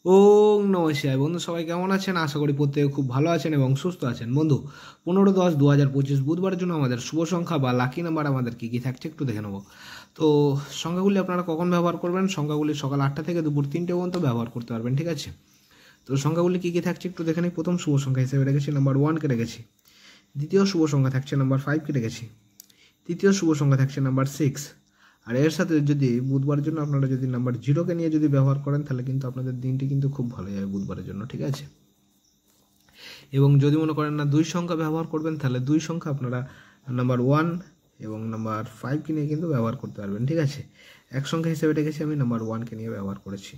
ওং নমঃ শিবায়। বন্ধু সবাই কেমন আছেন? আশা করি প্রত্যেকে খুব ভালো আছেন এবং সুস্থ আছেন। বন্ধু 15-10-2025 বুধবারের জন্য আমাদের শুভ সংখ্যা বা লাকি নাম্বার আমাদের কী কী থাকছে একটু দেখে নেব। তো সংখ্যাগুলি আপনারা কখন ব্যবহার করবেন? সংখ্যাগুলি সকাল 8টা থেকে দুপুর 3টে পর্যন্ত ব্যবহার করতে পারবেন, ঠিক আছে? তো সংখ্যাগুলি কী কী থাকছে একটু দেখে নিই। প্রথম শুভ সংখ্যা হিসেবে রেখেছি নাম্বার 1কে রেখেছি। দ্বিতীয় শুভ সংখ্যা থাকছে নাম্বার 5কে রেখেছি। তৃতীয় শুভ সংখ্যা থাকছে নাম্বার 6। আর এর সাথে যদি বুধবারের জন্য আপনারা যদি নাম্বার 0কে নিয়ে যদি ব্যবহার করেন তাহলে কিন্তু আপনাদের দিনটি কিন্তু খুব ভালো যাবে বুধবারের জন্য, ঠিক আছে? এবং যদি মনে করেন না 2 সংখ্যা ব্যবহার করবেন তাহলে 2 সংখ্যা আপনারা নাম্বার 1 এবং নাম্বার 5কে নিয়ে কিন্তু ব্যবহার করতে পারবেন, ঠিক আছে? এক সংখ্যা হিসেবে রেখেছি আমি নাম্বার 1কে নিয়ে ব্যবহার করেছি,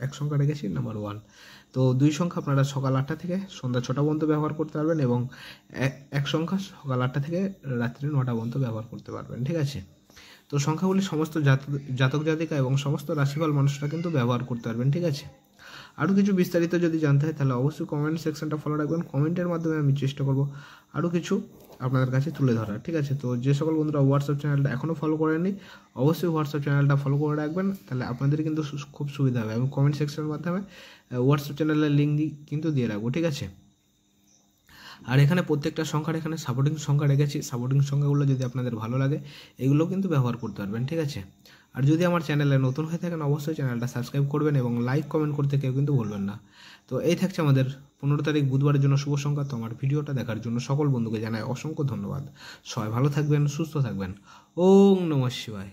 এক সংখ্যা রেখেছি নাম্বার 1। তো 2 সংখ্যা আপনারা সকাল 8টা থেকে সন্ধ্যা 6টা পর্যন্ত ব্যবহার করতে পারবেন এবং এক সংখ্যা সকাল 8টা থেকে রাত্রি 9টা পর্যন্ত ব্যবহার করতে পারবেন, ঠিক আছে? তো সংখ্যাগুলি সমস্ত জাতক জাতিকা এবং সমস্ত রাশিফল মানুষরা কিন্তু ব্যবহার করতে পারবেন, ঠিক আছে? আরও কিছু বিস্তারিত যদি জানতে হয় তাহলে অবশ্যই কমেন্ট সেকশনটা ফলো রাখবেন। কমেন্টের মাধ্যমে আমি চেষ্টা করব আরও কিছু আপনাদের কাছে তুলে ধরার, ঠিক আছে? তো যে সকল বন্ধুরা হোয়াটসঅ্যাপ চ্যানেলটা এখনও ফলো করেননি অবশ্যই হোয়াটসঅ্যাপ চ্যানেলটা ফলো করে রাখবেন, তাহলে আপনাদের কিন্তু খুব সুবিধা হবে। আমি কমেন্ট সেকশনের মাধ্যমে হোয়াটসঅ্যাপ চ্যানেলের লিঙ্ক কিন্তু দিয়ে রাখবো, ঠিক আছে? আর এখানে প্রত্যেকটা সংখ্যার এখানে সাপোর্টিং সংখ্যা রেখেছি। সাপোর্টিং সংখ্যাগুলো যদি আপনাদের ভালো লাগে এগুলো কিন্তু ব্যবহার করতে পারবেন, ঠিক আছে? আর যদি আমার চ্যানেলে নতুন হয়ে থাকেন অবশ্যই চ্যানেলটা সাবস্ক্রাইব করবেন এবং লাইক কমেন্ট করতে কেউ কিন্তু ভুলবেন না। তো এই থাকছে আমাদের 15 তারিখ বুধবারের জন্য শুভ সংখ্যা। তো আমার ভিডিওটা দেখার জন্য সকল বন্ধুকে জানাই অসংখ্য ধন্যবাদ। সবাই ভালো থাকবেন, সুস্থ থাকবেন। ওং নমঃ শিবায়।